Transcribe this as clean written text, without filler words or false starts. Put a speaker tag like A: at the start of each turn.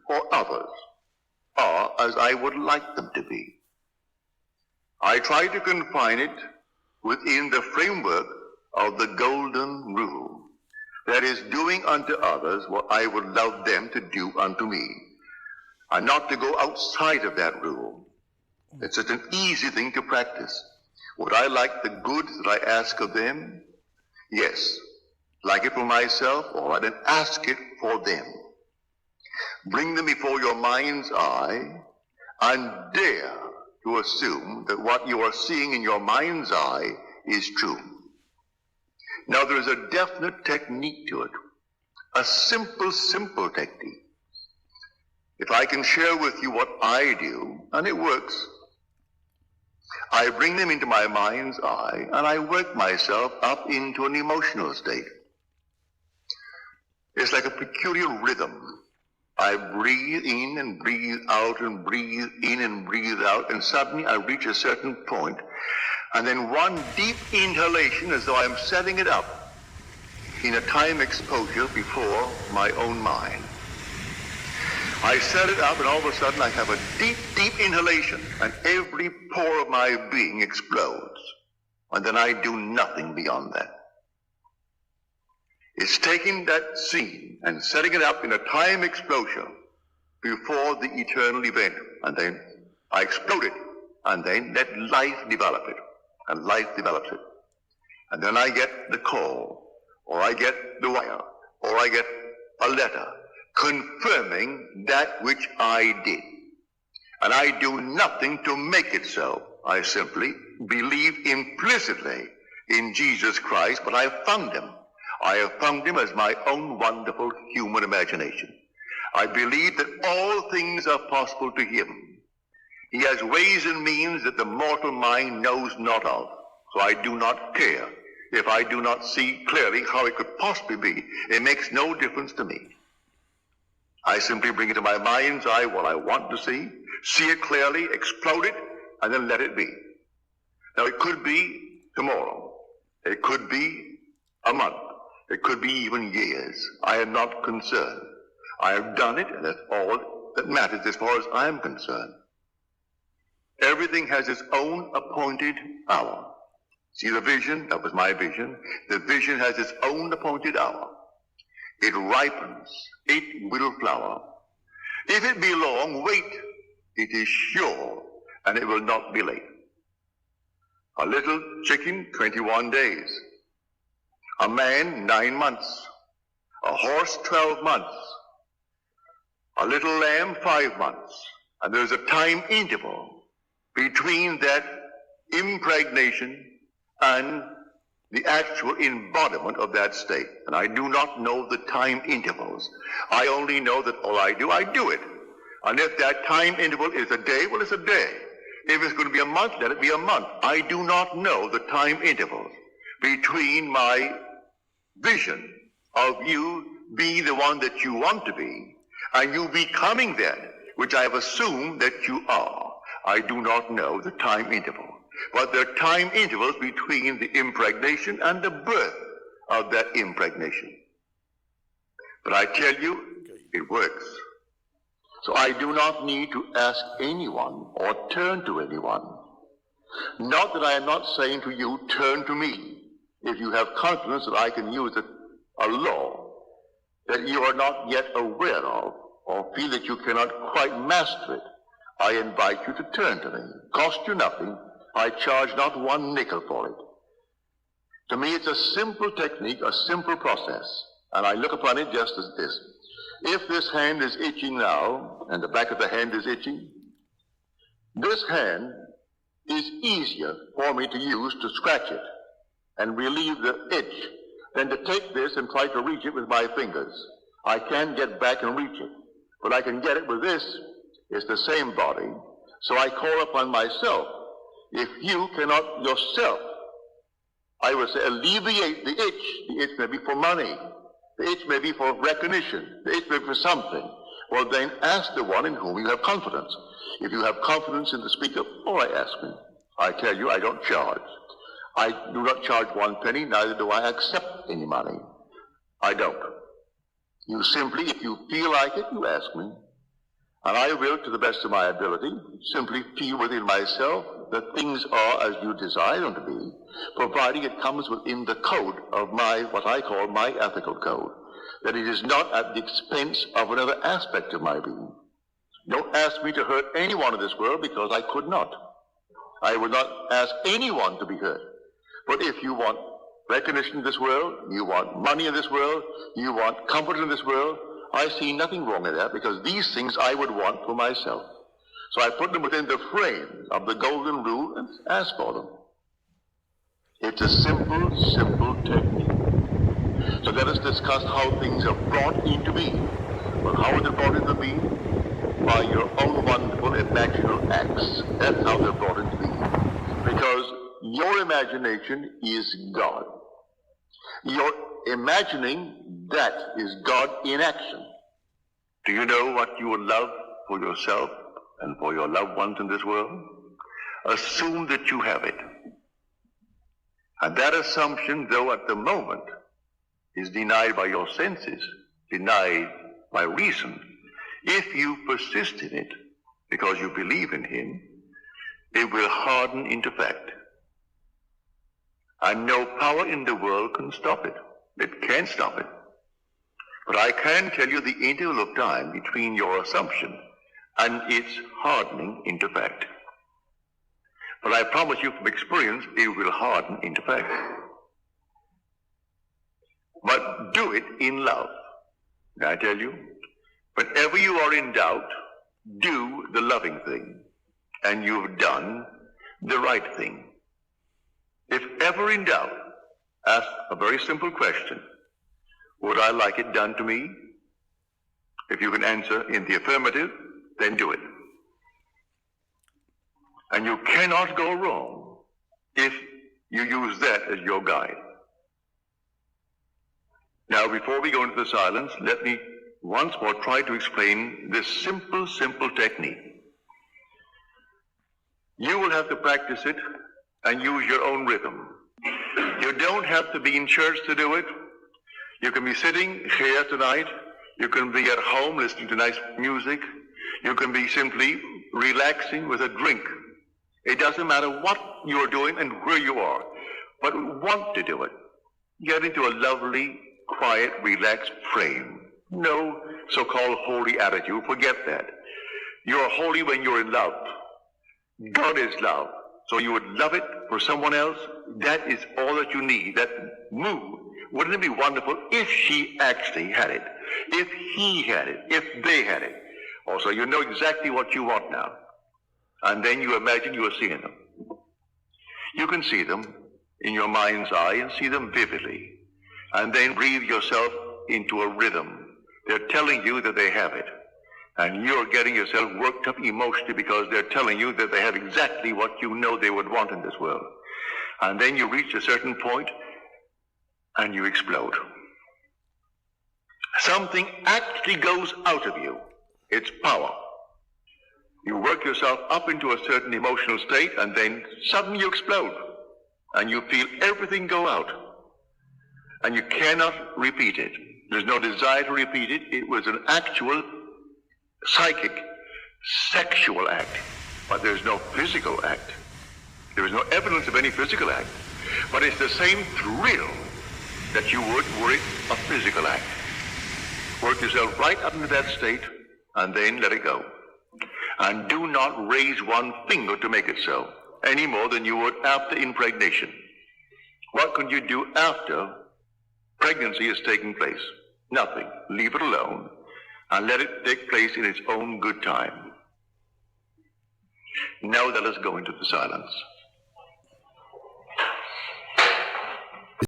A: or others are as I would like them to be. I try to confine it within the framework of the golden rule. That is, doing unto others what I would love them to do unto me, and not to go outside of that rule. It's such an easy thing to practice. Would I like the goods that I ask of them? Yes. Like it for myself, all right, and ask it for them. Bring them before your mind's eye, and dare to assume that what you are seeing in your mind's eye is true. Now, there is a definite technique to it, a simple technique. If I can share with you what I do, and it works, I bring them into my mind's eye, and I work myself up into an emotional state. It's like a peculiar rhythm. I breathe in and breathe out and breathe in and breathe out, and suddenly I reach a certain point, and then one deep inhalation as though I'm setting it up in a time exposure before my own mind. I set it up, and all of a sudden I have a deep inhalation, and every pore of my being explodes. And then I do nothing beyond that. It's taking that scene and setting it up in a time explosion before the eternal event. And then I explode it, and then let life develop it. And life develops it. And then I get the call, or I get the wire, or I get a letter confirming that which I did. And I do nothing to make it so. I simply believe implicitly in Jesus Christ, but I have found him. I have found him as my own wonderful human imagination. I believe that all things are possible to him. He has ways and means that the mortal mind knows not of. So I do not care if I do not see clearly how it could possibly be. It makes no difference to me. I simply bring it to my mind's eye what I want to see it clearly, explode it, and then let it be. Now, it could be tomorrow. It could be a month. It could be even years. I am not concerned. I have done it, and that's all that matters as far as I am concerned. Everything has its own appointed hour. See the vision? That was my vision. The vision has its own appointed hour. It ripens. It will flower. If it be long, wait. It is sure, and it will not be late. A little chicken, 21 days. A man, 9 months. A horse, 12 months. A little lamb, 5 months. And there's a time interval between that impregnation and the actual embodiment of that state. And I do not know the time intervals. I only know that all I do it. And if that time interval is a day, well, it's a day. If it's going to be a month, let it be a month. I do not know the time intervals between my vision of you being the one that you want to be and you becoming that which I have assumed that you are. I do not know the time interval. But there are time intervals between the impregnation and the birth of that impregnation. But I tell you, it works. So I do not need to ask anyone or turn to anyone. Not that I am not saying to you, turn to me. If you have confidence that I can use a law that you are not yet aware of or feel that you cannot quite master it, I invite you to turn to me. Cost you nothing. I charge not one nickel for it. To me, it's a simple technique, a simple process, and I look upon it just as this. If this hand is itching now, and the back of the hand is itching, this hand is easier for me to use to scratch it and relieve the itch than to take this and try to reach it with my fingers. I can get back and reach it, but I can get it with this. It's the same body, so I call upon myself. If you cannot yourself, I would say, alleviate the itch may be for money, the itch may be for recognition, the itch may be for something. Well, then ask the one in whom you have confidence. If you have confidence in the speaker, all right, ask me. I tell you, I don't charge. I do not charge 1 penny, neither do I accept any money. I don't. You simply, if you feel like it, you ask me.
B: And I will, to the best of my ability, simply feel within myself that things are as you desire them to be, providing it comes within the code of what I call my ethical code, that it is not at the expense of another aspect of my being. Don't ask me to hurt anyone in this world, because I could not. I would not ask anyone to be hurt. But if you want recognition in this world, you want money in this world, you want comfort in this world, I see nothing wrong in that, because these things I would want for myself. So I put them within the frame of the golden rule and ask for them. It's a simple, simple technique. So let us discuss how things are brought into being. Well, how are they brought into being? By your own wonderful imaginal acts. That's how they're brought into being. Because your imagination is God. Your imagining, that is God in action.
A: Do you know what you would love for yourself and for your loved ones in this world? Assume that you have it. And that assumption, though at the moment, is denied by your senses, denied by reason, if you persist in it because you believe in Him, it will harden into fact. And no power in the world can stop it. It can't stop it. But I can tell you the interval of time between your assumption and its hardening into fact. But I promise you from experience, it will harden into fact. But do it in love. I tell you, whenever you are in doubt, do the loving thing, and you've done the right thing. If ever in doubt, ask a very simple question. Would I like it done to me? If you can answer in the affirmative, then do it. And you cannot go wrong if you use that as your guide. Now, before we go into the silence, let me once more try to explain this simple, simple technique. You will have to practice it and use your own rhythm. You don't have to be in church to do it. You can be sitting here tonight. You can be at home listening to nice music. You can be simply relaxing with a drink. It doesn't matter what you're doing and where you are, but want to do it. Get into a lovely, quiet, relaxed frame. No so-called holy attitude. Forget that. You're holy when you're in love. God is love. So you would love it for someone else. That is all that you need. That mood. Wouldn't it be wonderful if she actually had it? If he had it? If they had it? Also, you know exactly what you want now. And then you imagine you are seeing them. You can see them in your mind's eye and see them vividly. And then breathe yourself into a rhythm. They're telling you that they have it. And you're getting yourself worked up emotionally because they're telling you that they have exactly what you know they would want in this world. And then you reach a certain point and you explode. Something actually goes out of you. It's power. You work yourself up into a certain emotional state and then suddenly you explode. And you feel everything go out. And you cannot repeat it. There's no desire to repeat it. It was an actual psychic, sexual act. But there's no physical act. There is no evidence of any physical act. But it's the same thrill that you would were it a physical act. Work yourself right up into that state and then let it go. And do not raise one finger to make it so, any more than you would after impregnation. What can you do after pregnancy is taking place? Nothing. Leave it alone and let it take place in its own good time. Now let us go into the silence.